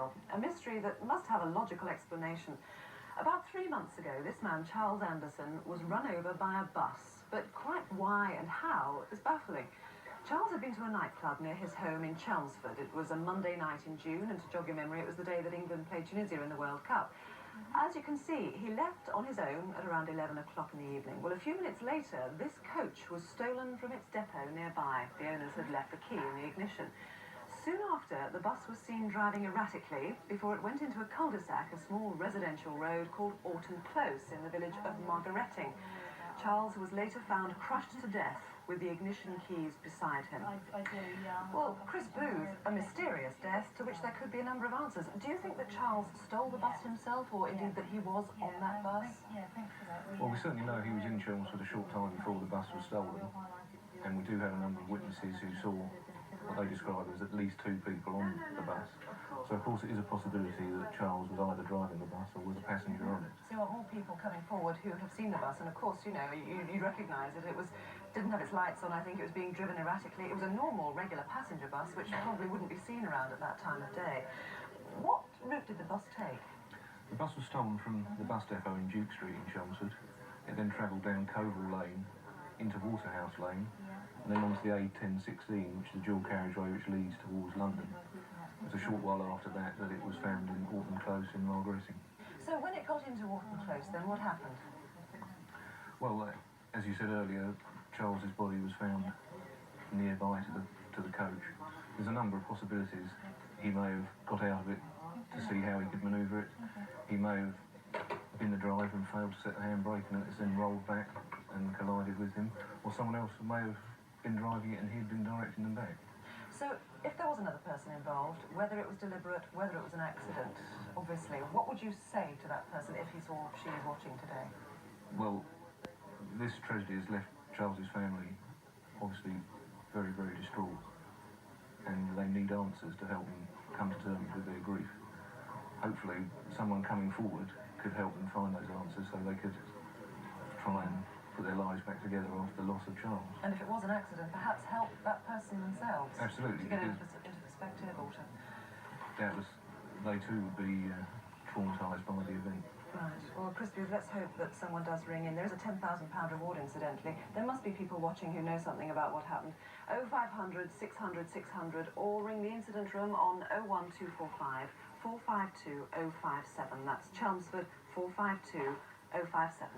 trail, a mystery that must have a logical explanation. About 3 months ago, this man, Charles Anderson, was run over by a bus, but quite why and how is baffling. Charles had been to a nightclub near his home in Chelmsford. It was a Monday night in June, and to jog your memory, it was the day that England played Tunisia in the World Cup. As you can see, he left on his own at around 11 o'clock in the evening. Well, a few minutes later, this coach was stolen from its depot nearby. The owners had left the key in the ignition. Soon after, the bus was seen driving erratically before it went into a cul-de-sac, a small residential road called Orton Close in the village of Margaretting. Charles was later found crushed to death with the ignition keys beside him. I do, yeah. Well, Chris Booth, a mysterious death to which there could be a number of answers. Do you think that Charles stole the bus himself, or indeed that he was on that bus? Thanks for that. Well, we certainly know he was in Chelmsford a short time before the bus was stolen, and we do have a number of witnesses who saw what they described as at least 2 people on the bus. So, of course, it is a possibility that Charles was either driving the bus or was a passenger on it. So there are more people coming forward who have seen the bus, and of course, you know, you recognise that it didn't have its lights on. I think it was being driven erratically. It was a normal, regular passenger bus, which probably wouldn't be seen around at that time of day. What route did the bus take? The bus was stolen from the bus depot in Duke Street in Chelmsford. It then travelled down Coval Lane into Waterhouse Lane, and then onto the A1016, which is the dual carriageway which leads towards London. It was a short while after that that it was found in Orton Close in Margaretting. So when it got into Orton Close, then what happened? Well, as you said earlier, Charles's body was found nearby to the coach. There's a number of possibilities. He may have got out of it to see how he could manoeuvre it. He may have been the driver and failed to set the handbrake, and it's then rolled back and collided with him. Or someone else may have been driving it and he'd been directing them back. So if there was another person involved, whether it was deliberate, whether it was an accident, obviously, what would you say to that person if he saw she is watching today? Well, this tragedy has left Charles's family obviously very, very distraught, and they need answers to help them come to terms with their grief. Hopefully someone coming forward could help them find those answers so they could try and put their lives back together after the loss of Charles. And if it was an accident, perhaps help that person themselves. Absolutely. To get into perspective, or to... Doubtless they too would be traumatised by the event. Right. Well, Chris Booth, let's hope that someone does ring in. There is a £10,000 reward, incidentally. There must be people watching who know something about what happened. 0500 600 600, or ring the incident room on 01245 452 057. That's Chelmsford 452 057.